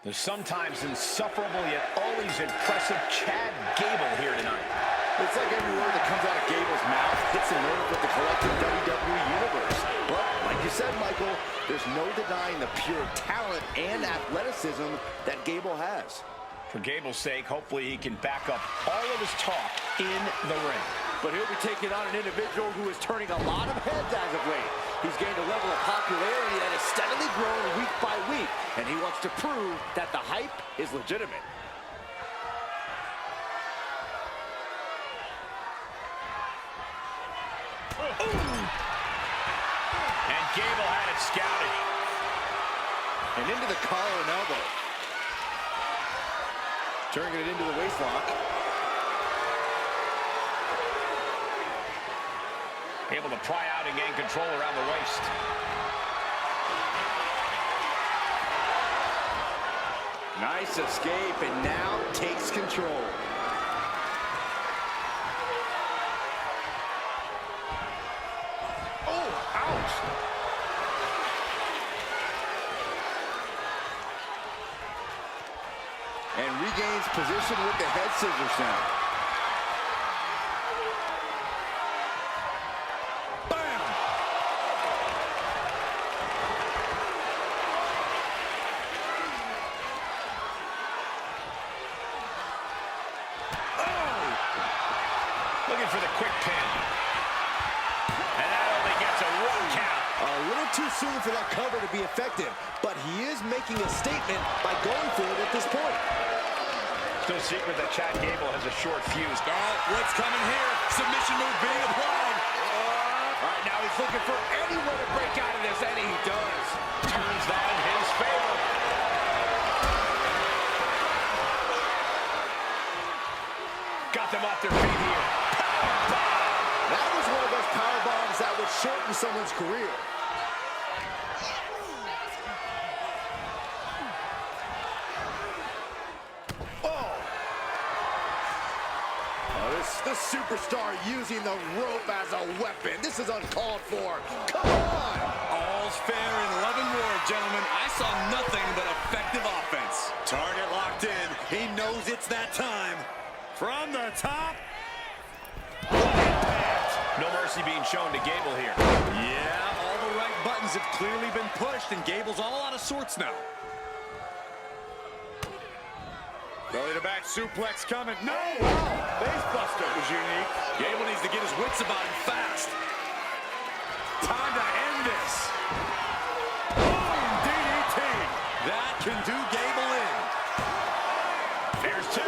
The sometimes insufferable yet always impressive Chad Gable here tonight. It's like every word that comes out of Gable's mouth hits a nerve with the collective WWE Universe. But, like you said, Michael, there's no denying the pure talent and athleticism that Gable has. For Gable's sake, hopefully he can back up all of his talk in the ring. But he'll be taking on an individual who is turning a lot of heads as of late. He's gained a level of popularity that has steadily grown week by week, and he wants to prove that the hype is legitimate. And Gable had it scouted. And into the collar and elbow. Turning it into the waistlock. Able to pry out and gain control around the waist. Nice escape, and now takes control. Oh, ouch! And regains position with the head scissors now. Bam! Oh! Looking for the quick pin. And that only gets a 1 count. A little too soon for that cover to be effective, but he is making a statement by going for it at this point. No secret that Chad Gable has a short fuse. What's coming here? Submission move being applied. All right, now he's looking for any way to break out of this, and he does. Turns that in his favor. Got them off their feet here. That was one of those power bombs that would shorten someone's career. The superstar using the rope as a weapon. This is uncalled for. Come on! All's fair in love and war, gentlemen. I saw nothing but effective offense. Target locked in. He knows it's that time. From the top. No mercy being shown to Gable here. Yeah, all the right buttons have clearly been pushed, and Gable's all out of sorts now. Belly to back suplex coming. No! Wow! Face buster. Was unique. Gable needs to get his wits about him fast. Time to end this. Boom! DDT. That can do Gable in. There's 2.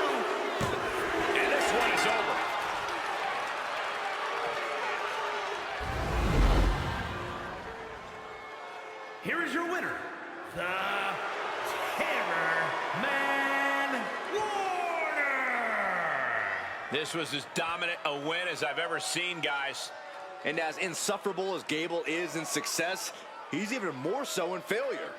And this one is over. Here is your winner, the Terror Man Warner. This was as dominant a win as I've ever seen, guys. And as insufferable as Gable is in success, he's even more so in failure.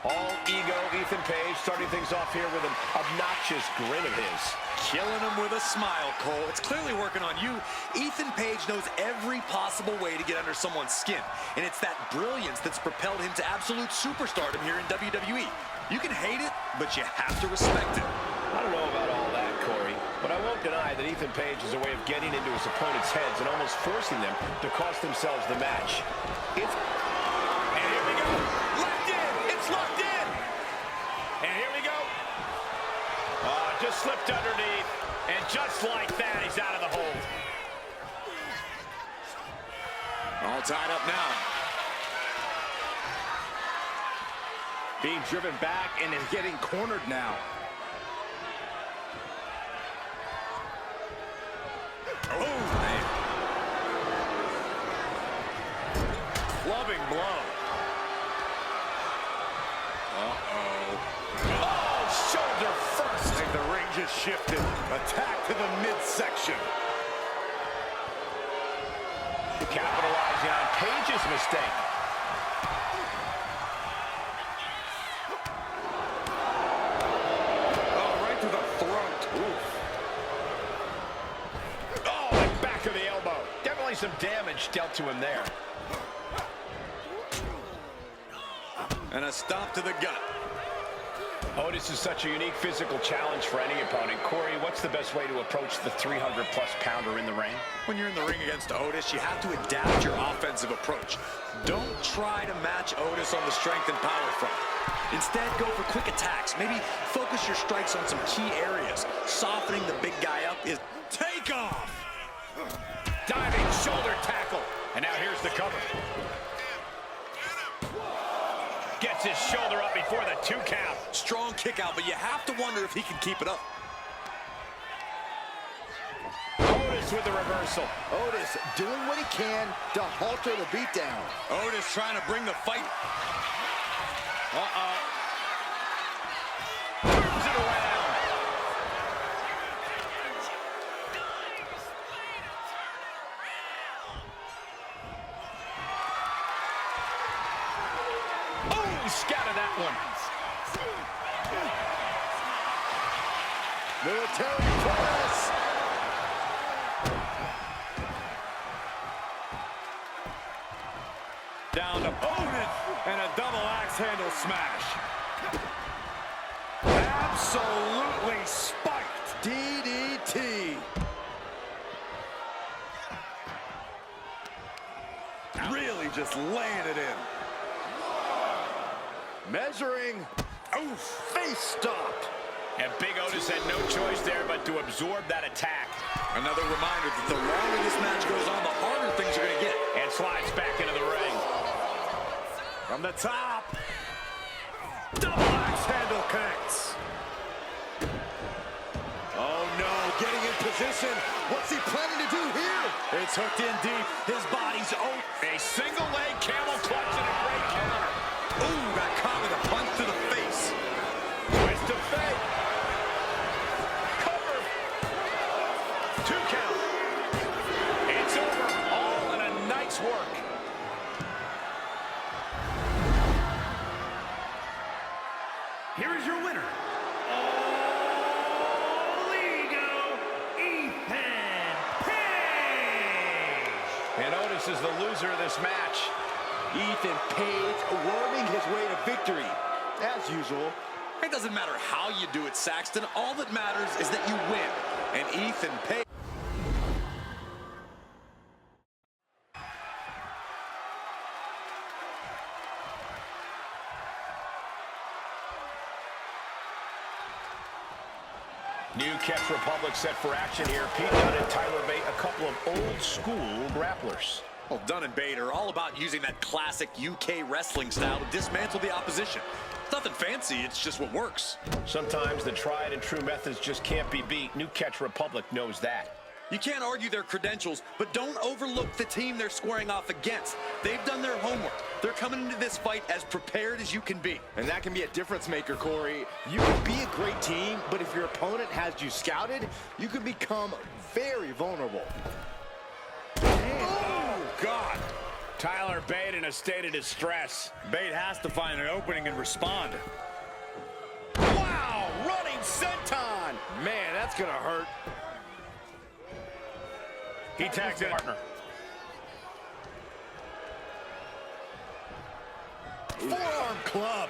All ego, Ethan Page starting things off here with an obnoxious grin of his. Killing him with a smile, Cole. It's clearly working on you. Ethan Page knows every possible way to get under someone's skin. And it's that brilliance that's propelled him to absolute superstardom here in WWE. You can hate it, but you have to respect it. I don't know about all that, Corey, but I won't deny that Ethan Page is a way of getting into his opponent's heads and almost forcing them to cost themselves the match. And here we go. Locked in. It's locked in. And here we go. Just slipped underneath. And just like that, he's out of the hold. All tied up now. Being driven back and is getting cornered now. Oh, man. Clubbing blow. Uh-oh. Oh, shoulder first. I think the ring just shifted. Attack to the midsection. Capitalizing on Page's mistake. punch dealt to him there. And a stomp to the gut. Otis is such a unique physical challenge for any opponent. Corey, what's the best way to approach the 300-plus pounder in the ring? When you're in the ring against Otis, you have to adapt your offensive approach. Don't try to match Otis on the strength and power front. Instead, go for quick attacks. Maybe focus your strikes on some key areas. Softening the big guy up is take off. Diving shoulder tackle. And now here's the cover. Gets his shoulder up before the 2 count. Strong kick out, but you have to wonder if he can keep it up. Otis with the reversal. Otis doing what he can to halter the beatdown. Otis trying to bring the fight. Turns it around. Oh, scattered that one. Military press. Down to Otis and a double axe handle smash. Absolutely spiked. DDT. Really just laying it in. Measuring. Oof. Face stop. And Big Otis had no choice there but to absorb that attack. Another reminder that the longer this match goes on, the harder things are going to get. And slides back into the ring. From the top. Double axe handle connects. Oh no, getting in position. What's he planning to do here? It's hooked in deep. His body's open. A single leg camel clutch and a great counter. Ooh, got caught with a punch to the face. Twist of fate. Cover. 2 count. It's over. All in a night's work. Here is your winner, Ethan Page. And Otis is the loser of this match. Ethan Page worming his way to victory. As usual. It doesn't matter how you do it, Saxton. All that matters is that you win. And Ethan Page. New Catch Republic set for action here. Pete Dunne and Tyler Bate, a couple of old-school grapplers. Well, Dunne and Bate are all about using that classic UK wrestling style to dismantle the opposition. It's nothing fancy, it's just what works. Sometimes the tried and true methods just can't be beat. New Catch Republic knows that. You can't argue their credentials, but don't overlook the team they're squaring off against. They've done their homework. They're coming into this fight as prepared as you can be. And that can be a difference maker, Corey. You can be a great team, but if your opponent has you scouted, you can become very vulnerable. Oh, God. Tyler Bate in a state of distress. Bate has to find an opening and respond. Wow, running senton. Man, that's gonna hurt. He tags in. Partner. Forearm club.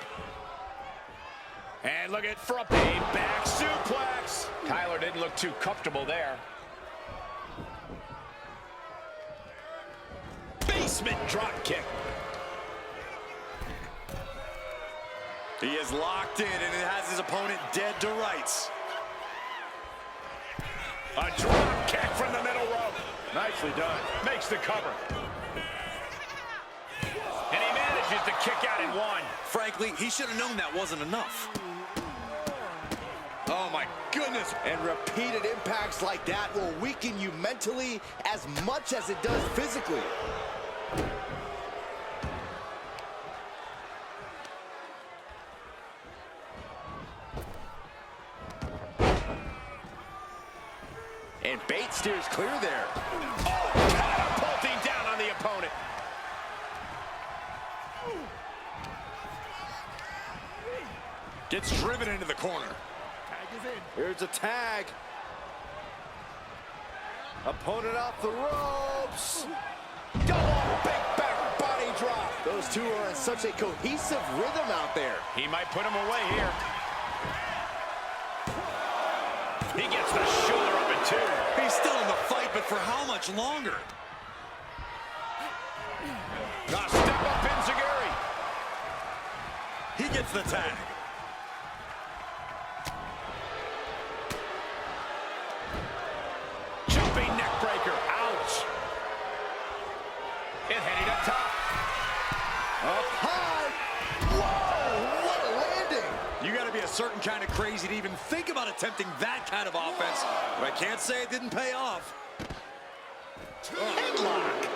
And look at for a back suplex. Tyler didn't look too comfortable there. Basement drop kick. He is locked in, and it has his opponent dead to rights. A drop kick from the middle rope. Nicely done. Makes the cover. And he manages to kick out in 1. Frankly, he should have known that wasn't enough. Oh, my goodness. And repeated impacts like that will weaken you mentally as much as it does physically. And Bate steers clear there. Oh, catapulting down on the opponent. Gets driven into the corner. Here's a tag. Opponent off the ropes. those two are in such a cohesive rhythm out there. He might put him away here. He gets the shoulder up in two. He's still in the fight, but for how much longer? Step up in Xavier. He gets the tag. Jumping neck breaker. Ouch. And heading up top. Up high. Whoa, what a landing. You got to be a certain kind of crazy to even think about attempting that kind of offense. But I can't say it didn't pay off. Headlock.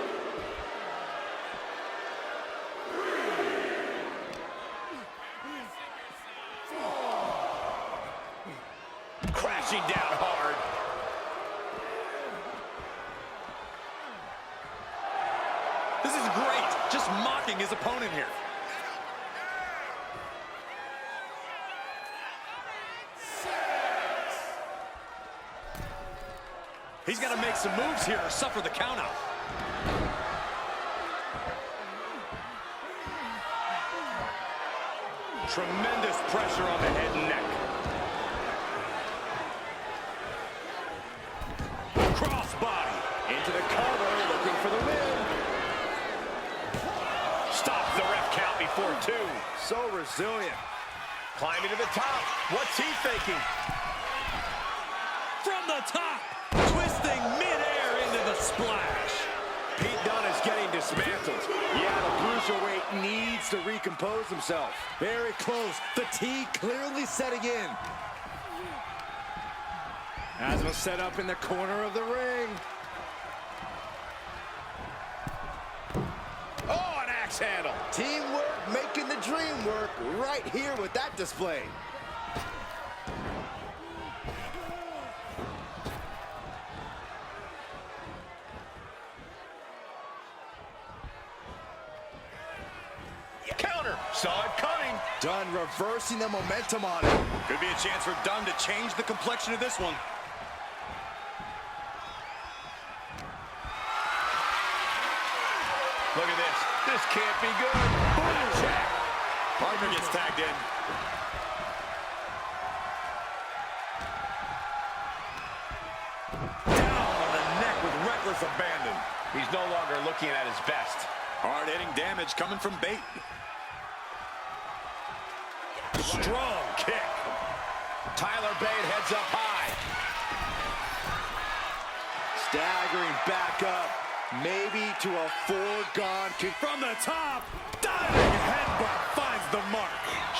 Crashing down hard. This is great. Just mocking his opponent here. He's got to make some moves here or suffer the countout. Tremendous pressure on the head and neck. Crossbody. Into the cover, looking for the win. Stops the ref count before two. So resilient. Climbing to the top. What's he thinking? From the top, twisting midair into the splash. Pete Dunne is getting dismantled. Yeah, the cruiserweight needs to recompose himself. Very close. The T clearly setting in. Asma set up in the corner of the ring. Oh, an axe handle. Teamwork making the dream work right here with that display. Counter. Saw it coming. Dunne reversing the momentum on it. Could be a chance for Dunne to change the complexion of this one. Look at this. This can't be good. Boom. Check. Partner gets tagged in. Down on the neck with reckless abandon. He's no longer looking at his best. Hard-hitting damage coming from Bate. Strong kick. Tyler Bate heads up high. Staggering back up. Maybe to a foregone kick. From the top, diving headbutt finds the mark.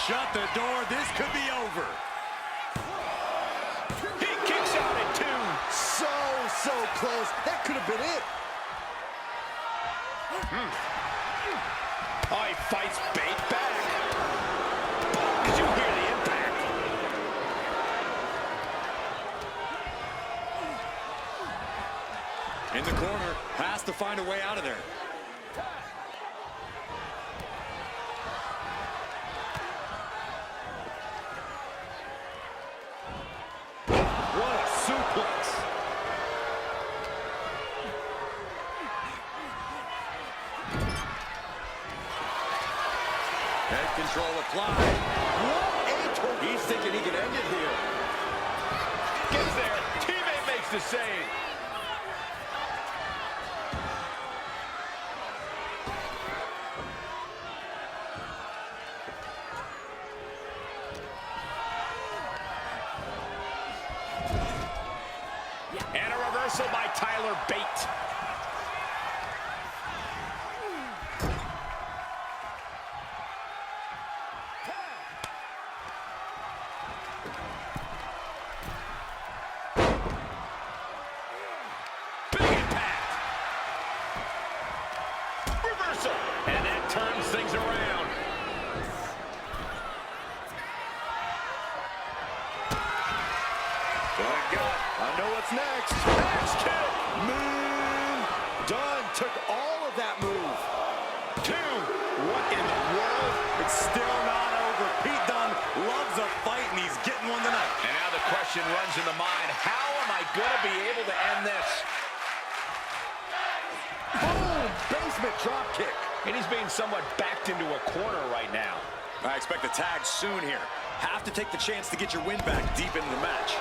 Shut the door, this could be over. He kicks out at two. So close. That could have been it. Oh, he fights Bate back. Did you hear the impact? In the corner, has to find a way out of there. What a suplex. Head control applied. He's thinking he can end it here. Gets there. Teammate makes the save. And a reversal by Tyler Bate. Big impact. Reversal. And that turns things around. My God, I know what's next. Axe kick. Move. Dunne took all of that move. Two. What in the world? It's still not over. Pete Dunne loves a fight, and he's getting one tonight. And now the question runs in the mind, how am I going to be able to end this? Boom. Basement drop kick. And he's being somewhat backed into a corner right now. I expect the tag soon here. Have to take the chance to get your win back deep into the match.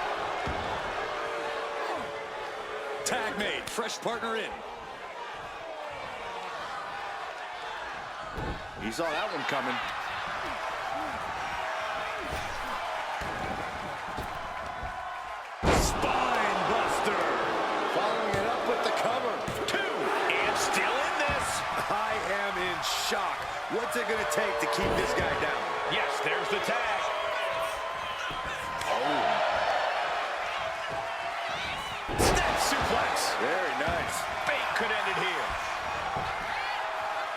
Tag made, fresh partner in. He saw that one coming. Spine buster. Following it up with the cover. 2, and still in this. I am in shock. What's it going to take to keep this guy down? Yes, there's the tag. Oh. Step suplex. Very nice. Fate could end it here.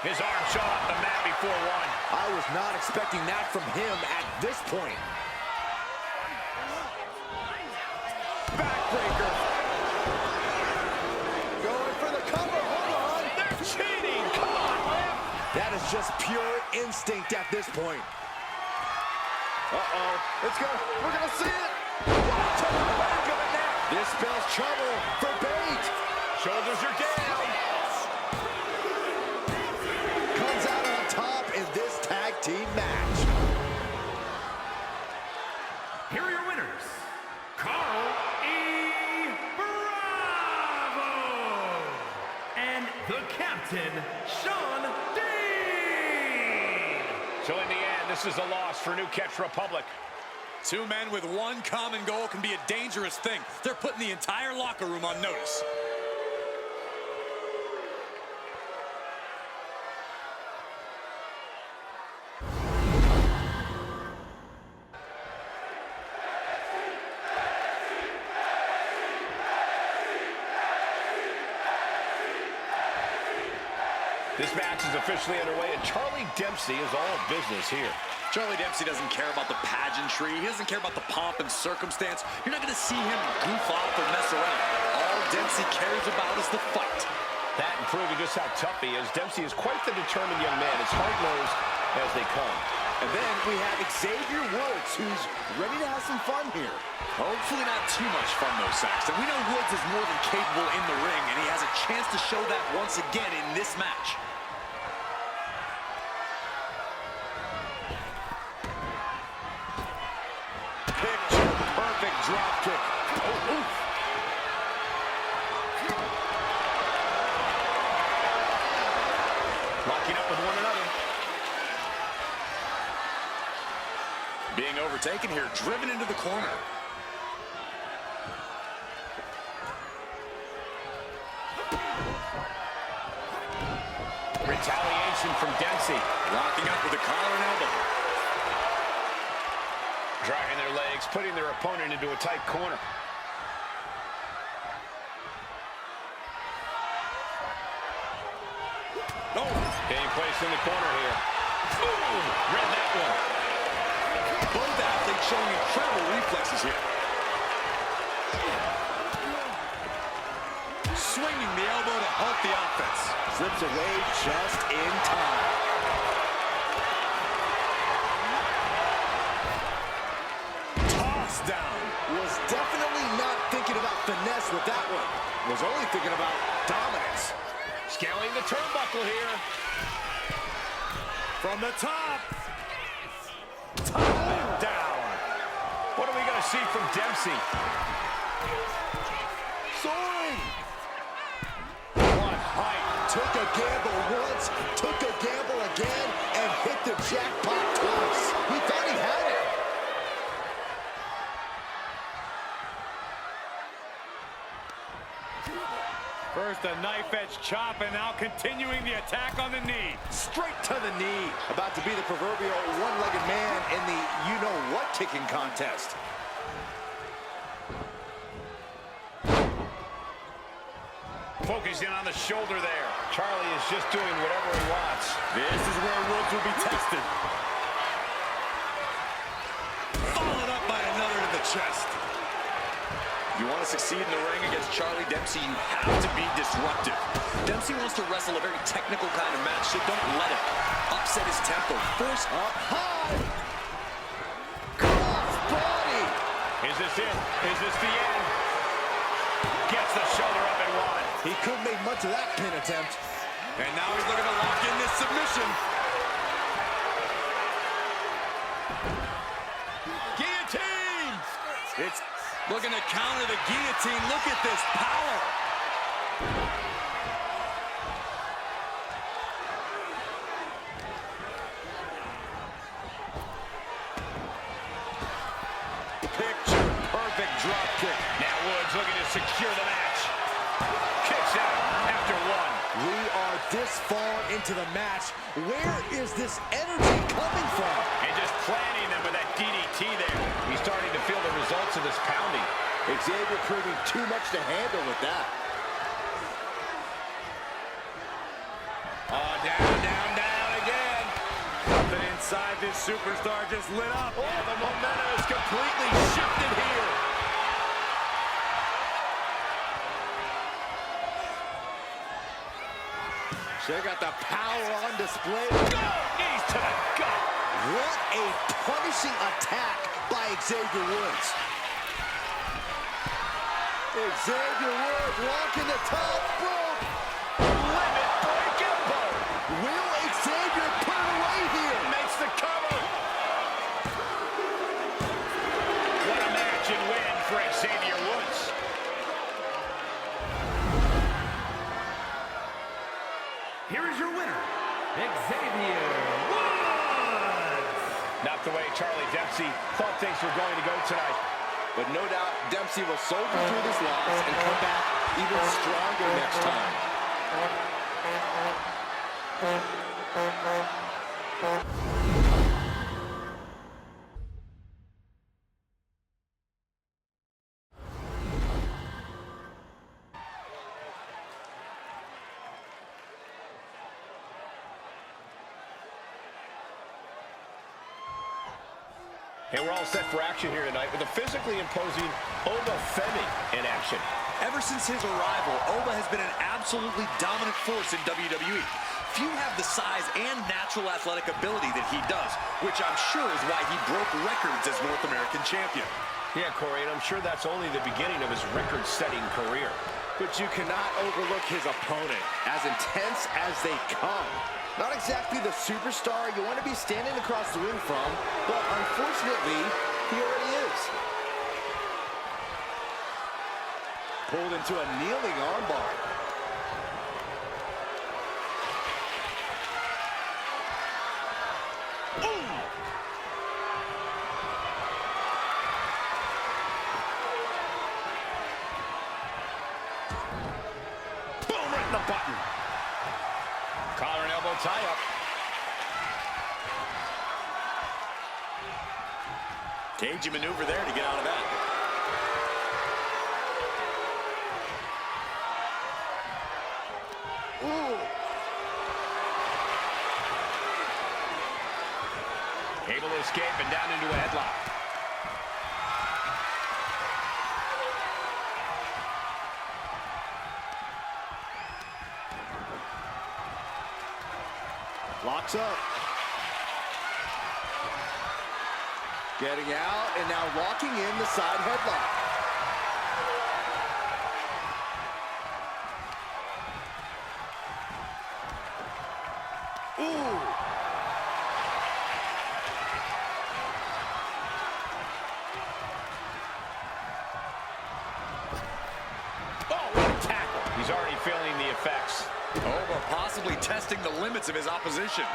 His arm shot off the mat before one. I was not expecting that from him at this point. Backbreaker. Going for the cover. Hold on. They're cheating. Come on, man. That is just pure instinct at this point. Uh-oh. Let's go. We're going to see it. What to the back of the neck. This spells trouble for Bate. Shoulders are down. Comes out on top in this tag team match. Here are your winners, Carl E. Bravo, and the captain, Sean Dean. So in the end, this is a loss for New Catch Republic. Two men with one common goal can be a dangerous thing. They're putting the entire locker room on notice. This match is officially underway, and Charlie Dempsey is all business here. Charlie Dempsey doesn't care about the pageantry. He doesn't care about the pomp and circumstance. You're not going to see him goof off or mess around. All Dempsey cares about is the fight. That and proving just how tough he is. Dempsey is quite the determined young man, as hard-nosed as they come. And then we have Xavier Woods, who's ready to have some fun here. Hopefully not too much fun, though, Saxton. We know Woods is more than capable in the ring, and he has a chance to show that once again in this match. Picture-perfect drop kick. Oh, oof. Locking up with one another. Being overtaken here, driven into the corner. Retaliation from Dempsey. Locking up with a collar and elbow. Driving their legs, putting their opponent into a tight corner. Oh, Being placed in the corner here. Ooh, read that one. both athletes showing incredible reflexes here. Swinging the elbow to halt the offense. Slips away just in time. Toss down. Was definitely not thinking about finesse with that one. Was only thinking about dominance. Scaling the turnbuckle here. From the top. Top and down. What are we going to see from Dempsey? Soaring. What height. Took a gamble once, took a gamble again, and hit the jackpot twice. He thought he had it. First a knife-edge chop, and now continuing the attack on the knee. Straight to the knee. About to be the proverbial one-legged man in the you-know-what kicking contest. Focusing on the shoulder there. Charlie is just doing whatever he wants. This is where Woods will be tested. Followed up by another to the chest. You want to succeed in the ring against Charlie Dempsey, you have to be disruptive. Dempsey wants to wrestle a very technical kind of match, so don't let him upset his tempo. Force Up high. Cross body. Is this it? Is this the end? Gets the shoulder up and one. He couldn't make much of that pin attempt. And now he's looking to lock in this submission. Guillotine! It's looking to counter the guillotine. Look at this power. Picture perfect drop kick. Now Woods looking to secure the match. Kicks out after one. We are this far into the match. Where is this energy coming from? And just planting them with that DDT there. He's starting to feel the results of this pounding. Xavier proving too much to handle with that. Oh, down, down, down again. Something inside this superstar just lit up. Oh, the momentum is completely shifted here. Check out the power on display. Knees to the gut. What a punishing attack by Xavier Woods. Xavier Woods rocking the top rope. Limit break elbow. Will Xavier put it away here? Makes the cover. What a match and win for Xavier Woods. Here is your winner, Xavier Woods. Not the way Charlie Dempsey thought things were going to go tonight. But no doubt, Dempsey will soldier through this loss and come back even stronger next time. And we're all set for action here tonight with a physically imposing Oba Femi in action. Ever since his arrival, Oba has been an absolutely dominant force in WWE. Few have the size and natural athletic ability that he does, which I'm sure is why he broke records as North American champion. Yeah, Corey, and I'm sure that's only the beginning of his record-setting career. But you cannot overlook his opponent, as intense as they come. Not exactly the superstar you want to be standing across the ring from, but unfortunately, he already is. Pulled into a kneeling armbar. Boom, right in the button. Collar and elbow tie-up. Cagey maneuver there to get out of that. Able to escape and down into a headlock. Locks up. Getting out and now locking in the side headlock. Ooh. Oh, what a tackle. He's already feeling the effects. Oba possibly testing the limits of his opposition.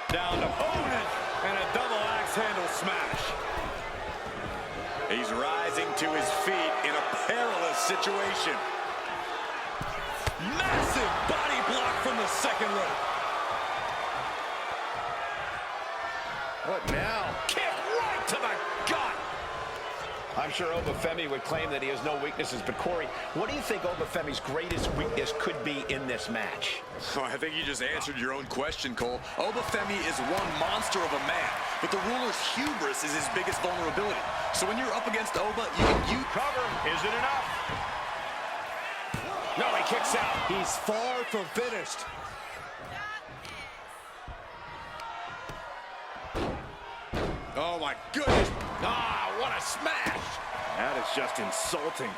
Down opponent and a double axe handle smash. He's rising to his feet in a perilous situation. Massive body block from the second rope. What now? Kick right to the gut. I'm sure Oba Femi would claim that he has no weaknesses, but Corey, what do you think Oba Femi's greatest weakness could be in this match? Oh, I think you just answered your own question, Cole. Oba Femi is one monster of a man, but the ruler's hubris is his biggest vulnerability. So when you're up against Oba, you can use Cover, is it enough? No, he kicks out. He's far from finished. Oh my goodness. Ah, what a smash. That is just insulting.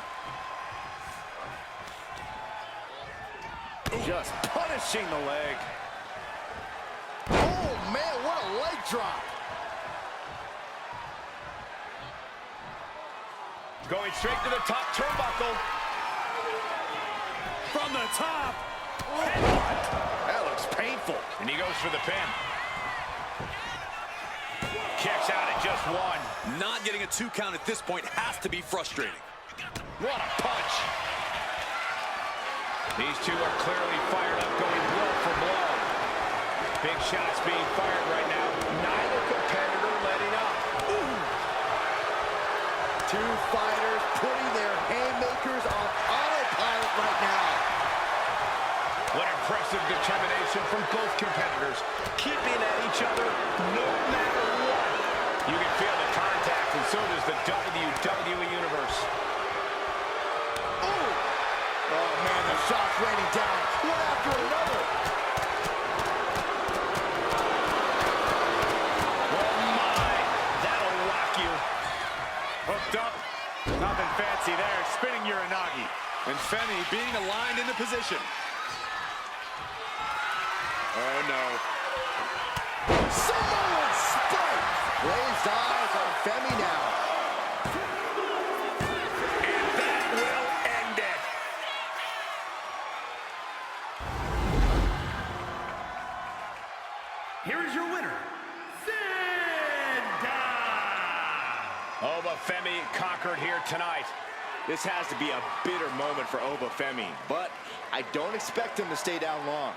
Just punishing the leg. Oh man, what a leg drop. Going straight to the top turnbuckle. From the top. That looks painful. And he goes for the pin. Kicks out at just one. Not getting a 2 count at this point has to be frustrating. What a punch. These two are clearly fired up, going blow for blow. Big shots being fired right now. Neither competitor letting up. Ooh. Two fighters putting their haymakers on autopilot right now. What impressive determination from both competitors, keeping at each other no matter what. You can feel the contact, and so does the WWE Universe. Oh! Oh, man, the shots raining down, one after another. Oh, my. That'll rock you. Hooked up. Nothing fancy there. Spinning Uranagi. And Femi being aligned into position. Oh, no. Samoan spike! Raised eyes on Femi now. And that will end it. Here is your winner, Zilla. Oba Femi conquered here tonight. This has to be a bitter moment for Oba Femi, but I don't expect him to stay down long.